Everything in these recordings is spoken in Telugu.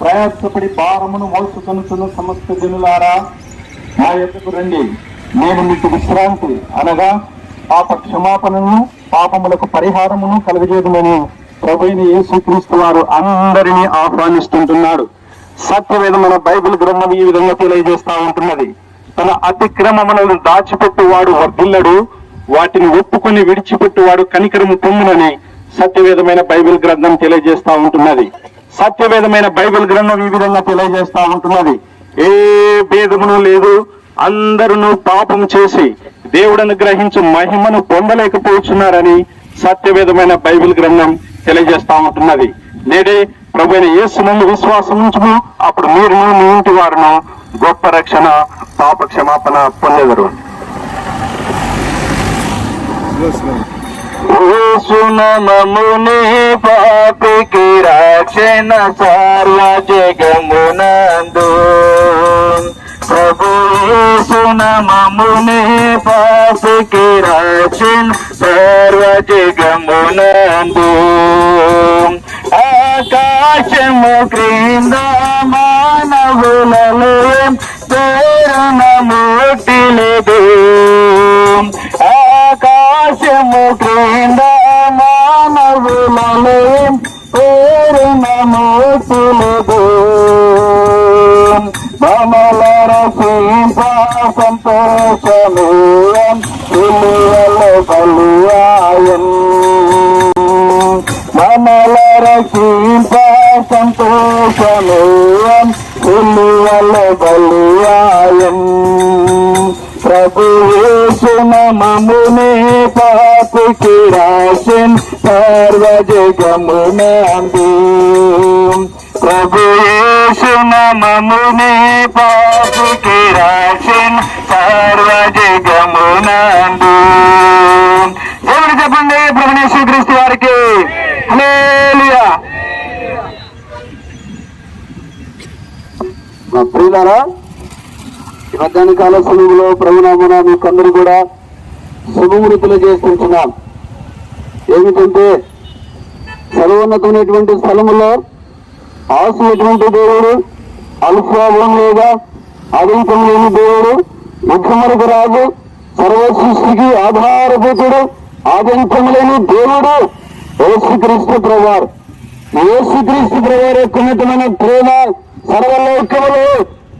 ప్రయాసపడి భారమును మోసుకొనుచున్న సమస్త జనులారా నా యొద్దకు రండి, నేను మీకు విశ్రాంతి అనగా పాప క్షమాపణను, పాపములకు పరిహారమును కలుగజేయమని ప్రభువైన యేసుక్రీస్తు వారు అందరినీ ఆహ్వానిస్తుంటున్నాడు. సత్యవేదమైన బైబిల్ గ్రంథం ఈ విధంగా తెలియజేస్తా ఉంటున్నది. తన అతిక్రమములను దాచిపెట్టువాడు వర్ధిల్లడు, వాటిని ఒప్పుకొని విడిచిపెట్టువాడు కనికరము పొందునని సత్యవేదమైన బైబిల్ గ్రంథం తెలియజేస్తా ఉంటున్నది. సత్యవేదమైన బైబిల్ గ్రంథం ఈ విధంగా తెలియజేస్తా ఉంటున్నది. ఏ భేదమును లేదు, అందరూ పాపం చేసి దేవుడు అనుగ్రహించు మహిమను పొందలేకపోతున్నారని సత్యవేదమైన బైబిల్ గ్రంథం తెలియజేస్తా ఉంటున్నది. నేడే ప్రభువైన యేసునందు విశ్వాసం ఉంచుము, అప్పుడు మీరు మీ ఇంటి వారును గొప్ప రక్షణ, పాప క్షమాపణ పొందెదరు. యేసునామమునే పాపికి రక్షణ సర్వ జగమునందు. ప్రభు యేసునామమునే పాపికి రక్షణ సర్వ జగమునందు. ఆకాశము క్రింద మానవులలో పేరున ముట్టిలేదు. ఆకాశము క్రింద మానవులలో పేరున ముట్టిలేదు. మనల రసింప సంతోషమే బలియాయన్. మనల రసింప సంతోషమే బలియాయన్. ప్రభు యేసునామమునే పాపికి రక్షణ సర్వ జగమునందు. ప్రభు యేసునామమునే పాపికి రక్షణ సర్వ జగమునందు. ఎవరు చెప్పండి ప్రభువైన యేసుక్రీస్తు వారికి హల్లెలూయా. ప్రియులారా, ఈ మధ్యాహ్న కాల సమయంలో ప్రభునామమున మీకందరూ కూడా శుభములు తెలియజేస్తున్నాం. ఏమిటంటే సర్వోన్నతమైనటువంటి స్థలములో ఆసినటువంటి దేవుడు, అల్ఫాగా అధికం లేని దేవుడు, యుద్ధములకు రాజు, సర్వ సృష్టికి ఆధారభూతుడు, ఆదింతం లేని దేవుడు యేసుక్రీస్తు ప్రభువారు. యేసుక్రీస్తు ప్రభువారు యొక్క ఉన్నతమైన ప్రేమ సర్వలోకములో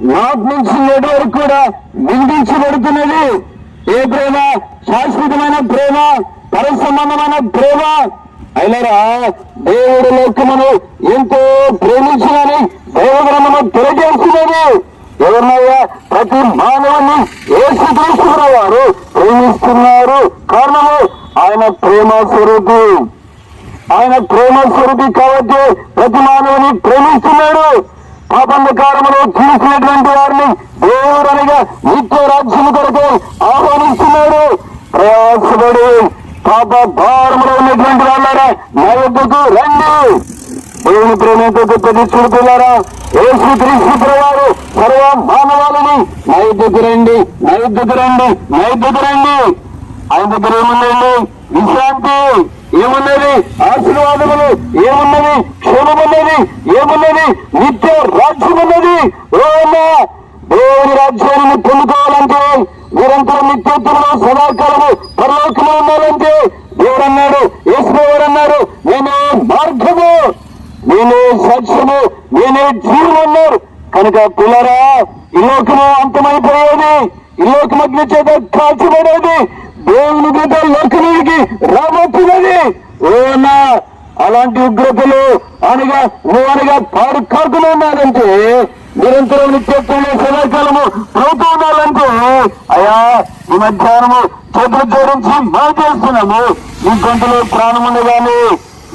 నాటి నుంచి నేటి వరకు కూడా నిందించబడుతున్నది. ఏ ప్రేమ? శాశ్వతమైన ప్రేమ, పరసంబంధమైన ప్రేమ. అయినరా దేవుడు లోకమును ఎంతో ప్రేమించాలని దేవగ్రంథము తెలియజేస్తున్నది. ఎవరినయ్యా? ప్రతి మానవుని యేసుక్రీస్తు వారు ప్రేమిస్తున్నారు. కారణము ఆయన ప్రేమ స్వరూపి. ఆయన ప్రేమ స్వరూపి కాబట్టి ప్రతి మానవుని ప్రేమిస్తున్నాడు. పాపంధకారములో చూసినటువంటి వారిని దేవుడు అనగా నిత్య రాజ్యం కొరకు ఆహ్వానిస్తున్నాడు. ప్రయాసపడి పాప భారములో ఉన్నటువంటి వాళ్ళారా నా యొద్దకు రండి. దేవుని ప్రేమతో గొప్పది చూడుతున్నారా? యేసుక్రీస్తు ప్రభువారు సర్వ మానవాళిని నా యొద్దకు రండి, నా యొద్దకు రండి, నా యొద్దకు రండి. ఆయన దగ్గర ఏముందండి? విశ్రాంతి ఏమున్నది? ఆశీర్వాదములు ఏమున్నది? క్షేమమున్నది ఏమున్నది? నిత్య రాజ్యం ఉన్నది. దేవుని రాజ్యాన్ని పొందుకోవాలంటే, నిరంతరం నిత్యోత్తరంలో సదాకాలము పరలోకము ఉండాలంటే దేవుడు అన్నాడు, యేసువారు అన్నారు, నేనే మార్గము, నేనే సాక్ష్యము, నేనే జీవము అన్నారు. కనుక పిల్లరా, ఈ లోకము అంతమైపోయేది, ఈ లోకం అగ్ని చేత కాల్చబడేది, దేవుని గీత లోకానికి రాబోతున్నది. ఓనా అలాంటి ఉగ్రతలు అనగా నువ్వనగా పాడు కాకుండా ఉన్నారంటే, నిరంతరం నిత్యత్వంలో సదాకాలము అవుతూ ఉండాలంటే, అయా ఈ మధ్యాహ్నము చేతులు జోడించి మనం చేస్తున్నాము. ఈ గంటలో ప్రాణం ఉండగానే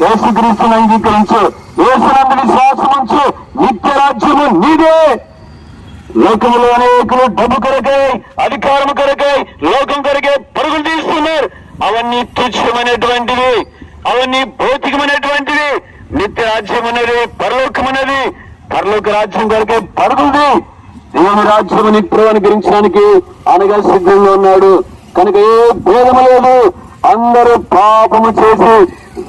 యేసుక్రీస్తును అంగీకరించు, యేసునందుని శ్వాసం ఉంచు, నిత్య రాజ్యము నీదే. లోకములో అనేకులు డబ్బు కొరకై, అధికారము కొరకై, లోకం కొరకై పరుగులు తీస్తున్నారు. అవన్నీ తుచ్చమైనటువంటివి, అవన్నీ భౌతికమైనటువంటివి. నిత్య రాజ్యం అనేది పరలోకం అనేది, పరలోక రాజ్యం కొరకై పరుగుంది. దేవుని రాజ్యం నిత్యం అనుగ్రహించడానికి అనగా సిద్ధంగా ఉన్నాడు. కనుక ఏ భేదము లేదు. అందరూ పాపము చేసి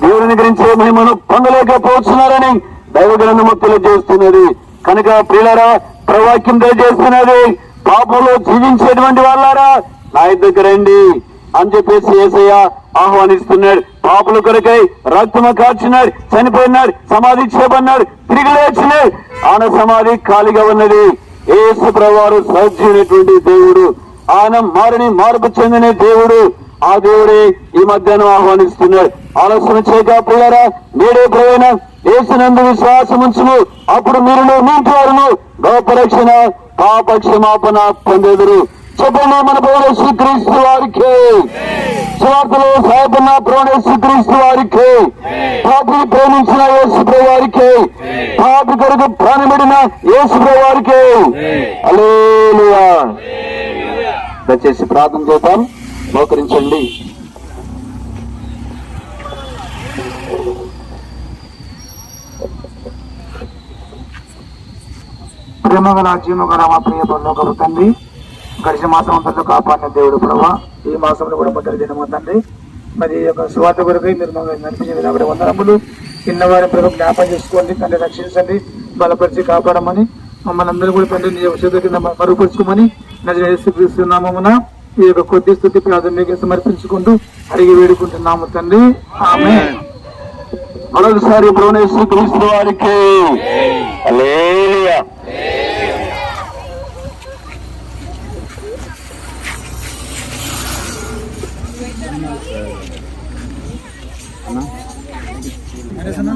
దేవుని గురించే మహిమను పొందలేకపోతున్నారని దైవ గ్రంథము తెలియజేస్తున్నది. కనుక ప్రియులారా ప్రవాక్యం దయచేస్తున్నది, పాపంలో జీవించేటువంటి వాళ్ళారా నా దగ్గర రండి అని చెప్పేసి యేసయ్య ఆహ్వానిస్తున్నాడు. పాపుల కొరకై రక్తము కార్చినాడు, చనిపోయినాడు, సమాధి చేయబడినాడు, తిరిగి లేచినాడు. ఆయన సమాధి ఖాళీగా ఉన్నది. యేసు ప్రభువారు సజీవైనటువంటి దేవుడు, ఆయన మార్పు చెందిన దేవుడు. ఆ దేవుడే ఈ మధ్యాహ్నం ఆహ్వానిస్తున్నాడు. ఆలోచన చేయక పిల్లరా, నేడే ప్రయాణ యేసునందు విశ్వాసం ఉంచును, అప్పుడు మీరు మీటి వారును గొప్ప రక్షణ పాప క్షమాపణ పొందెదరు. చెప్పండి, మన ప్రభువైన యేసుక్రీస్తు వారికి, స్వార్థలో సాయపడిన ప్రభువైన యేసుక్రీస్తు వారికి, పాపి ప్రేమించిన యేసు ప్రభు వారికి, పాపి కొరకు ప్రాణమిడిన యేసు ప్రభు వారికి హల్లెలూయా. దయచేసి ప్రార్థన చేద్దాం, మోకరించండి. ప్రేమగల జీవగల మా ప్రియ పరలోకపు తండ్రి, గడిచిన మాసం అంతలో కాపాడిన దేవుడు ప్రభా, ఈ మాసంలో కూడా మొదటి దినము తండ్రి, మరి ఈ యొక్క స్వార్థ కొరకై మీరు మమ్మల్ని నడిపించిన విధానం వందనములు. చిన్నవారి ప్రభు జ్ఞాపం చేసుకోండి తండ్రి, రక్షించండి, బలపరిచి కాపాడమని మమ్మల్ని అందరూ కూడా తండ్రి నీ ఔషధ కింద మరుగుపరుచుకోమని నజరేయుడైన యేసుక్రీస్తు నామమున ఈ యొక్క కొద్ది స్తుతి ప్రార్థనకి సమర్పించుకుంటూ అడిగి వేడుకుంటున్నాము తండ్రి, ఆమేన్. మరొకసారి ప్రభువైన యేసుక్రీస్తు వారికి హల్లెలూయా. అన్న